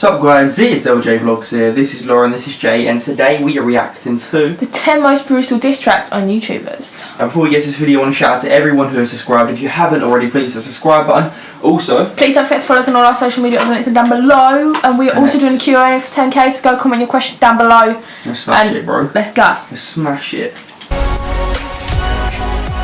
Sup guys, this is LJ Vlogs here, this is Laura and this is Jay, and today we are reacting to the 10 most brutal diss tracks on YouTubers. And before we get to this video, I want to shout out to everyone who has subscribed. If you haven't already, please hit the subscribe button. Also, please don't forget to follow us on all our social media links down below. And we're also doing a Q&A for 10k, so go comment your questions down below. Let's smash it, bro. Let's go. Let's smash it.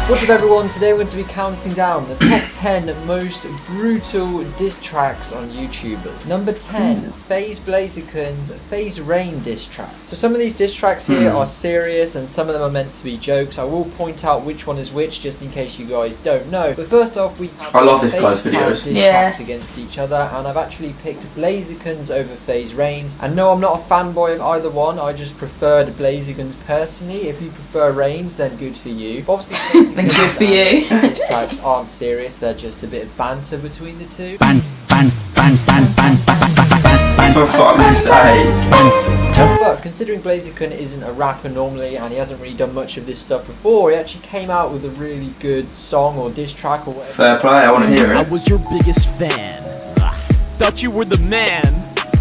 What's up everyone, today we're going to be counting down the top 10 most brutal diss tracks on YouTubers. Number 10, FaZe Blazerkun's FaZe Rain diss track. So some of these diss tracks here are serious and some of them are meant to be jokes. I will point out which one is which just in case you guys don't know. But first off, we have I love this guy's videos. Diss tracks against each other, and I've actually picked Blazerkun's over FaZe Rain's. And no, I'm not a fanboy of either one, I just preferred Blazerkun's personally. If you prefer Rain's, then good for you. But obviously, good for you. These tracks aren't serious, they're just a bit of banter between the two. For fuck's sake. But considering Blazerkun isn't a rapper normally and he hasn't really done much of this stuff before, he actually came out with a really good song or diss track or whatever. Fair play, I want to hear it. I was your biggest fan. Thought you were the man.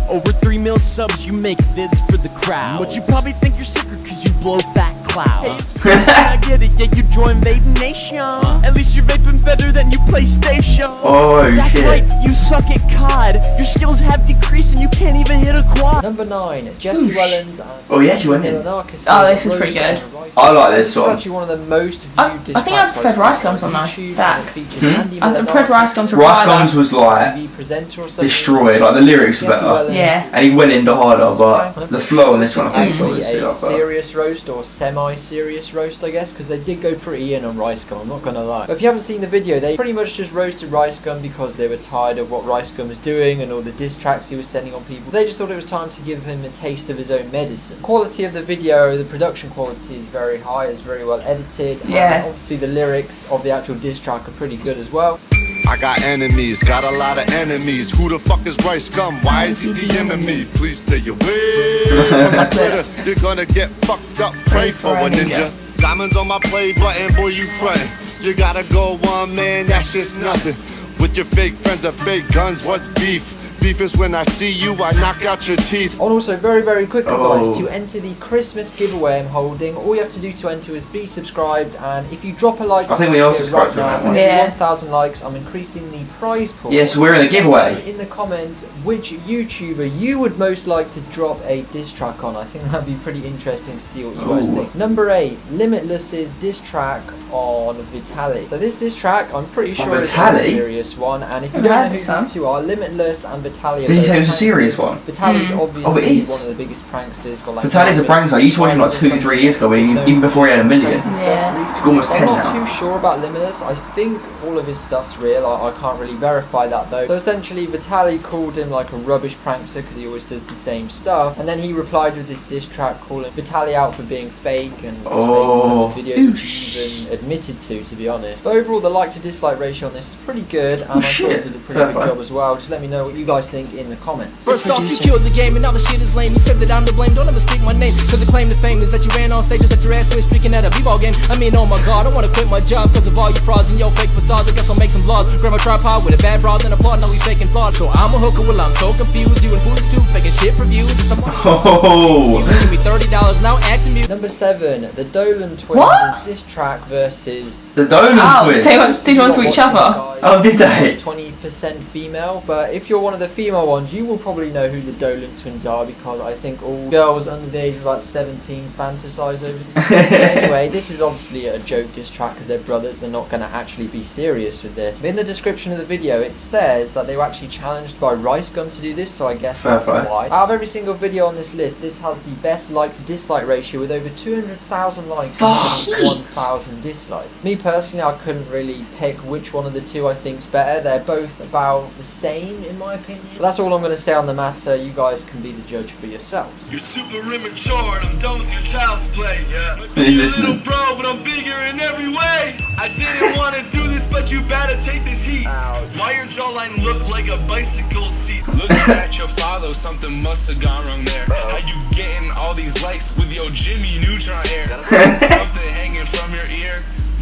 Over 3 mil subs, you make vids for the crowd. But you probably think you're sicker cause you blow fat clouds. I get it, yeah, you join Vaping Nation. At least you're vaping better than you PlayStation. Oh, that's shit. Right, you suck at COD. Your skills have decreased and you can't even hit a quad. Number 9, Jesse Wellens and oh, yeah, you went in. Oh, this is pretty good. I like this song. This is actually one of the most viewed diss I think I've preferred Ricegum's on that. I preferred Ricegum's reply. Ricegum's was like destroyed, like the lyrics were better. Yeah. And he went into harder, but the flow on this one I think was a serious roast or semi-serious roast, I guess, because they did go pretty in on Ricegum, I'm not gonna lie. But if you haven't seen the video, they pretty much just roasted Ricegum because they were tired of what Ricegum was doing and all the diss tracks he was sending on people. They just thought it was time to give him a taste of his own medicine. The quality of the video, the production quality is very high, it's very well edited. Yeah. And obviously the lyrics of the actual diss track are pretty good as well. I got enemies, got a lot of enemies. Who the fuck is Ricegum? Why is he DMing me? Please stay away from my Twitter. You're gonna get fucked up. Pray for a ninja. Diamonds on my play button, boy, you frontin'. You gotta go one man, that's just nothing. With your fake friends or fake guns, what's beef? Beef is when I see you, I knock out your teeth. And also, very quickly guys, to enter the Christmas giveaway I'm holding, all you have to do to enter is be subscribed, and if you drop a like, I think we all subscribed to right now, 1,000 likes, I'm increasing the prize pool. Yes, we're in a giveaway. In the comments, which YouTuber you would most like to drop a diss track on. I think that'd be pretty interesting to see what you guys think. Number 8, Limitless's diss track on Vitaly. So this diss track, I'm pretty sure it's a serious one, and if you don't know who these two are, Limitless and Vitaly. Did you say it was a serious one? Vitaly's obviously one of the biggest pranksters. Like Vitaly's a prankster. I used to watch him like 2-3 years ago, even before he had 1 million. Yeah. Almost 10 I'm not now. too sure about Limitless. I think all of his stuff's real. I can't really verify that though. So essentially, Vitaly called him like a rubbish prankster because he always does the same stuff. And then he replied with this diss track calling Vitaly out for being fake and faking some of his videos, which he even admitted to be honest. But overall, the like to dislike ratio on this is pretty good, and I thought he did a pretty good job as well. Just let me know what you guys think in the comments. First off, you killed the game and now the shit is lame. You said that I'm to blame, don't ever speak my name, cause the claim to fame is that you ran on stage and that your ass went streaking at a b-ball game. I mean, oh my god, I wanna quit my job cause of all your frauds and your fake facades. I guess I'll make some vlogs, grab my tripod with a bad broad and applaud, now we faking fraud. So I'm a hooker, well I'm so confused, you and foolish too, faking shit for views. It's a give me $30 now, acting mute. Number 7, the Dolan Twins' diss track versus the Dolan Twins. They went to each other. Oh, did they? 20% female, but if you're one of the female ones, you will probably know who the Dolan Twins are because I think all girls under the age of like 17 fantasize over these. Anyway, this is obviously a joke diss track because they're brothers, they're not going to actually be serious with this. In the description of the video, it says that they were actually challenged by Ricegum to do this, so I guess that's why. Out of every single video on this list, this has the best like to dislike ratio with over 200,000 likes and 1,000 dislikes. Me personally, I couldn't really pick which one of the two I think's better. They're both about the same in my opinion. But that's all I'm going to say on the matter. You guys can be the judge for yourselves. You're super immature and I'm done with your child's play, yeah. He's You're a listening. little bro, but I'm bigger in every way. I didn't want to do this, but you better take this heat. Why your jawline look like a bicycle seat? Looking at your follow, something must have gone wrong there. How you getting all these likes with your Jimmy Neutron hair? Something hanging from your ear.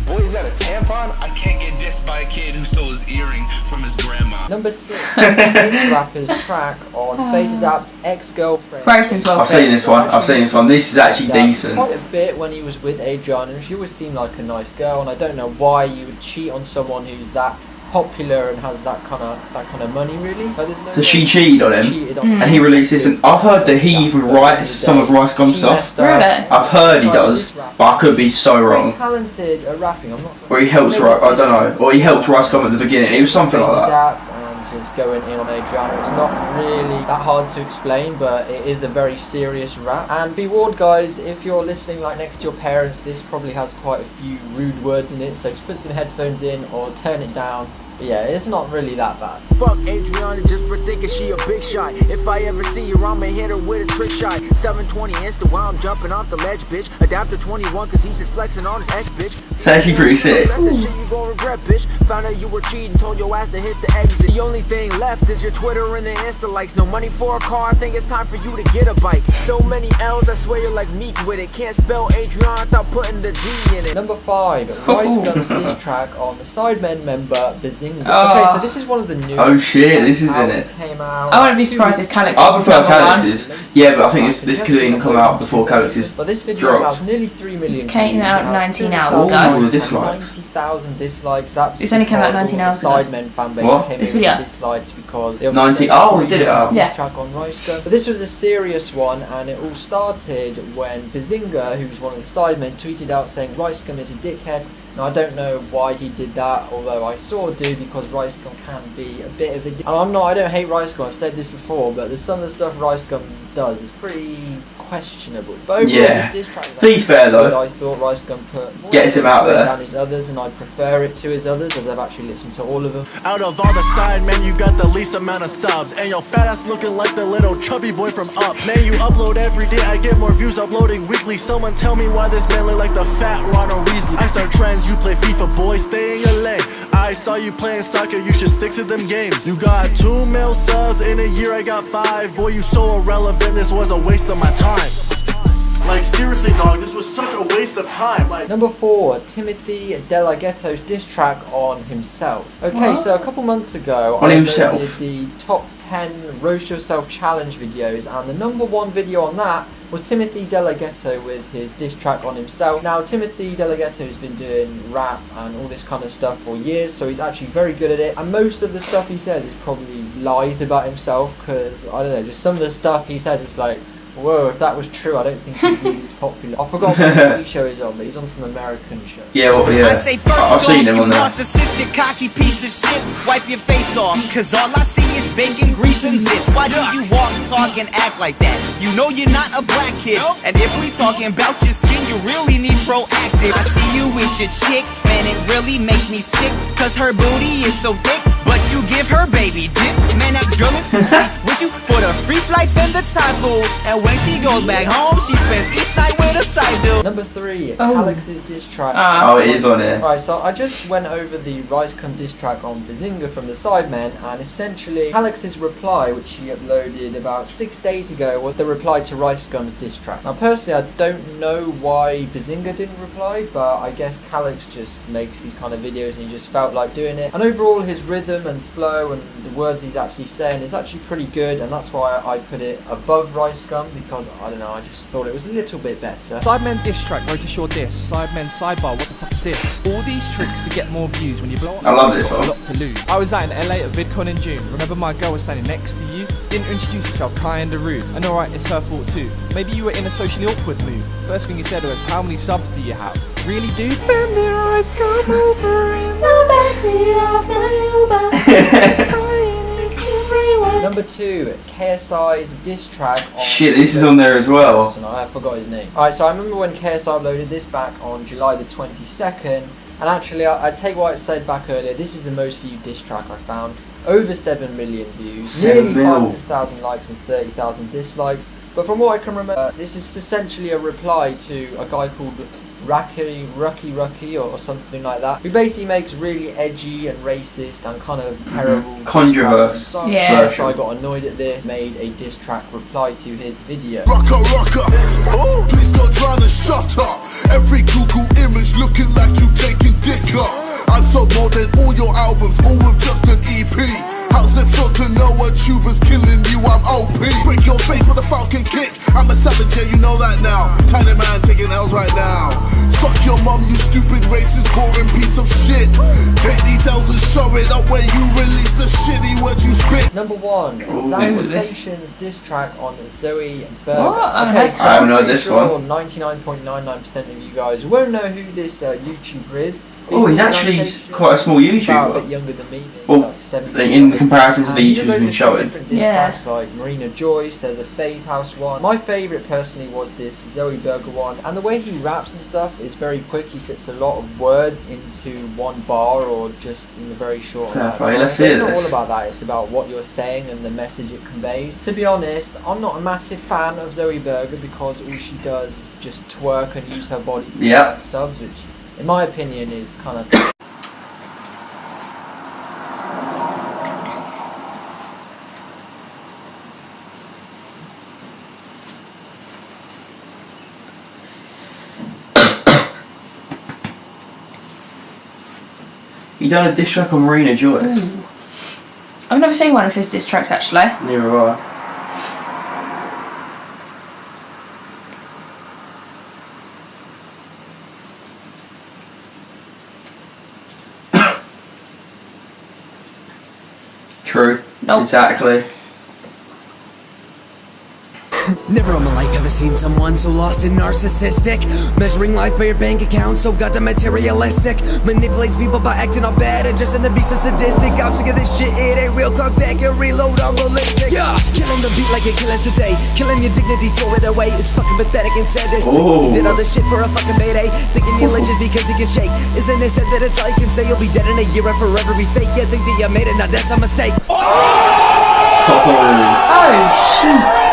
Boy, is that a tampon? I can't get dissed by a kid who stole his earring from his grandma. Number 6, this rapper's track on Phase Adapt's ex-girlfriend. Grayson's well I've seen this one. I've seen this one. This is actually decent. Quite a bit when he was with Adriana, and she always seemed like a nice girl, and I don't know why you would cheat on someone who's that popular and has that kind of money, really. Like, there's no So she cheated on him, and he released this. And I've heard that he even writes some of Ricegum stuff. Really? I've heard he does, but I could be so wrong. Talented at rapping. I'm not. Or he helps write. I don't know. Or he helped Ricegum at the beginning. It was something like that. And just going in on Adriana. It's not really that hard to explain, but it is a very serious rap. And be warned, guys, if you're listening like next to your parents, this probably has quite a few rude words in it. So just put some headphones in or turn it down. But yeah, it's not really that bad. Fuck Adriana just for thinking she a big shot. If I ever see her, I'ma hit her with a trick shot. 720 Insta while I'm jumping off the ledge, bitch. Adapter 21 cause he's just flexing on his ex, bitch. It's actually pretty sick. That's the shit you gon' regret, bitch. Found out you were cheating, told your ass to hit the exit. The only thing left is your Twitter and the Insta likes. No money for a car, I think it's time for you to get a bike. So many L's, I swear you're like Meek with it. Can't spell Adriana without putting the D in it. Number 5, Ricegum's diss track on the Sidemen member Bazinga. Okay, so this is one of the new. Oh shit, this is in it. Came out. I wouldn't be surprised if Callux I is prefer number one. Callux's. Yeah, but I think this could even come out before Callux's But this video dropped. has nearly 3 million. This came out views. 19 It hours has ago. 90,000 dislikes. That's It's only came out because 19 all hours the ago. Sidemen fan base What? came This in with video? dislikes because they 90 oh, we did it up. Yeah. This track on Ricegum. But this was a serious one, and it all started when Bazinga, who's one of the Sidemen, tweeted out saying Ricegum is a dickhead. Now, I don't know why he did that, although I sort of do, because Ricegum can be a bit of a... And I don't hate Ricegum, I've said this before, but there's some of the stuff Ricegum does is pretty questionable. But overall, Yeah. this track is He's fair, though. good. I thought Ricegum put more Gets him effort out into it there. than his others, and I prefer it to his others, as I've actually listened to all of them. Out of all the side men, you got the least amount of subs. And your fat ass looking like the little chubby boy from Up. Man, you upload every day, I get more views uploading weekly. Someone tell me why this man look like the fat Ronald Weasley. I start trends, you play FIFA, boy, stay in your lane. I saw you playing soccer, you should stick to them games. You got 2 mil subs, in a year I got 5. Boy, you so irrelevant, this was a waste of my time. Like, seriously, dog, this was such a waste of time. Like, Number 4, Timothy Delaghetto's diss track on himself. Okay, so a couple months ago, On I himself? uploaded the top 10 Roast Yourself Challenge videos, and the number 1 video on that was Timothy Delaghetto with his diss track on himself. Now, Timothy Delaghetto has been doing rap and all this kind of stuff for years, so he's actually very good at it. And most of the stuff he says is probably lies about himself, because, I don't know, just some of the stuff he says is like, whoa, if that was true, I don't think he'd be this popular. I forgot what TV show he's on, but he's on some American show. Yeah, well, yeah. I say first I've seen him on there. narcissistic, cocky piece of shit. Wipe your face off, cause all I see is bacon, grease, and zits. Why do you walk, talk, and act like that? You know you're not a black kid. And if we talking about your skin, you really need Proactive. I see you with your chick, man, it really makes me sick. Cause her booty is so thick, but you give her baby dick. Man, that girl is with you for the free flights and the Thai food. And when she goes back home, she spends each night with a side dude. Number 3, Callux's diss track. Oh, it is on here. Right, so I just went over the Ricegum diss track on Bazinga from the Sidemen, and essentially Callux's reply, which he uploaded about 6 days ago, was the reply to Ricegum's diss track. Now, personally, I don't know why Bazinga didn't reply, but I guess Callux just makes these kind of videos and he just felt like doing it. And overall, his rhythm and flow and the words he's actually saying is actually pretty good, and that's why I put it above Ricegum, because, I don't know, I just thought it was a little bit better. Sidemen diss track, notice your diss. Sidemen sidebar, what the fuck is this? All these tricks to get more views when you blow up. I love this you've got one. a lot to lose. I was out in LA at VidCon in June. Remember my girl was standing next to you? Didn't introduce yourself, kinda rude. And alright, it's her fault too. Maybe you were in a socially awkward mood. First thing you said was, how many subs do you have? Really, dude? Then their eyes come over in the backseat of my Uber. Number 2, KSI's diss track on... Shit, this is on there as well. person. I forgot his name. Alright, so I remember when KSI uploaded this back on July the 22nd, and actually I take what I said back earlier, this is the most viewed diss track I found. Over 7 million views, 7 nearly mil. 500,000 likes and 30,000 dislikes. But from what I can remember, this is essentially a reply to a guy called Rucky or something like that, who basically makes really edgy and racist and kind of terrible controversial. So Yeah. I got annoyed at this, made a diss track reply to his video. Rocker, please go drown and shut up. Every Google image looking like you taking dick up. I've sold more than all your albums, all with just an EP. How's it feel to know a tuber's killing you? I'm OP. Break your face with a falcon kick. I'm a savage, yeah, you know that now. Tiny man taking L's right now. Suck your mum, you stupid racist, boring piece of shit. Take these L's and show it up when you release the shitty words you spit. Number 1, Zansation's diss track on Zoe Berger. What? Okay, so I don't I'm know pretty this sure one. 99.99% of you guys won't know who this YouTuber is. Oh, he's actually quite a small He's about a bit YouTuber. younger than me. Well, like 17. in comparison to the And YouTubers loads been of showing. different diss tracks like Marina Joyce, there's a FaZe House one. My favourite personally was this Zoe Berger one, and the way he raps and stuff is very quick. He fits a lot of words into one bar or just in a very short amount of time. Let's But it's hear not this. all about that, it's about what you're saying and the message it conveys. To be honest, I'm not a massive fan of Zoe Berger because all she does is just twerk and use her body to get subs, which in my opinion is kind of He done a diss track on Marina Joyce. Ooh. I've never seen one of his diss tracks actually. Neither have I. True. Nope. Exactly. Never in my life have I seen someone so lost and narcissistic. Measuring life by your bank account, so goddamn materialistic. Manipulates people by acting all bad and just to be so sadistic. I'm sick of this shit, it ain't real. Cock back and reload, I'm ballistic. Yeah, killing the beat like you're killing today. Killing your dignity, throw it away. It's fucking pathetic and sadistic. Oh. Did all this shit for a fucking payday. Thinking you're legend because you can shake. Isn't it said that it's all you can say? You'll be dead in a year and forever be fake. Yeah, think that you made it, now that's a mistake. Oh shit.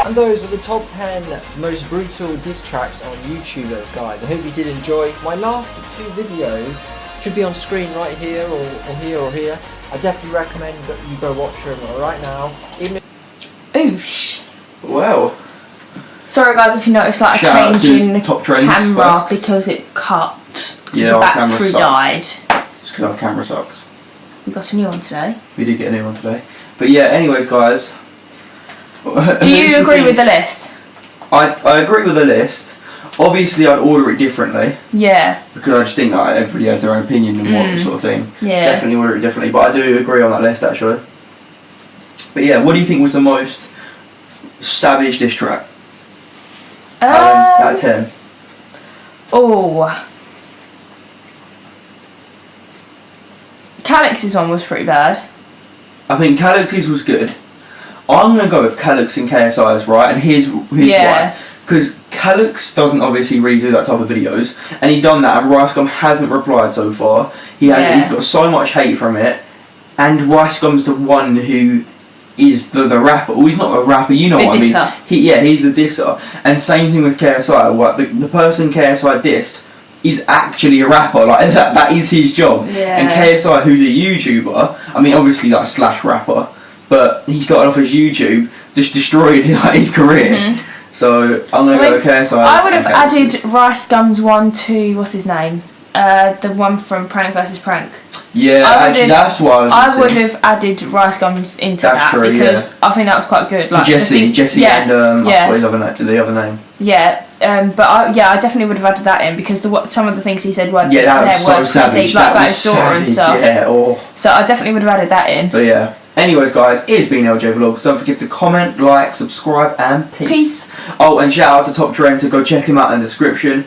And those were the top 10 most brutal diss tracks on YouTubers, guys. I hope you did enjoy. My last 2 videos should be on screen right here or here or here. I definitely recommend that you go watch them right now. Even if Oosh. Wow. Sorry guys if you notice like a Shout out change to in the top trends camera first. because it cut. Yeah, the our camera battery sucks. died. It's because our camera sucks. We got a new one today. We did get a new one today. But yeah, anyways guys. Do you agree with the list? I agree with the list. Obviously I'd order it differently. Yeah. Because I just think that everybody has their own opinion and what sort of thing. Yeah. Definitely order it differently. But I do agree on that list actually. But yeah, what do you think was the most savage diss track? Out of 10. Oh. Callux's one was pretty bad. I think Callux's was good. I'm going to go with Callux and KSI's, right? And here's why. Because Callux doesn't obviously really do that type of videos. And he done that and Ricegum hasn't replied so far. He's got so much hate from it. And Ricegum's the one who is the rapper. Well, he's not a rapper, you know the what disser. I mean. He's the disser. And same thing with KSI. What the person KSI dissed is actually a rapper. Like that is his job. Yeah. And KSI, who's a YouTuber, I mean obviously like slash rapper, but he started off as YouTube, just destroyed like, his career. So I'm gonna go with KSI. I would have added Ricegum's one to what's his name? The one from Prank vs Prank. Yeah, actually that's why I would have added Ricegum's into that true, because I think that was quite good. Like, Jesse and yeah. I forgot the other name. Yeah, but I definitely would have added that in because some of the things he said weren't that was so savage. like That about was his daughter and savage, stuff. yeah. Oh. So I definitely would have added that in. But yeah. Anyways, guys, it's been LJ Vlogs. Don't forget to comment, like, subscribe, and peace. Oh, and shout out to Top Trend, so go check him out in the description.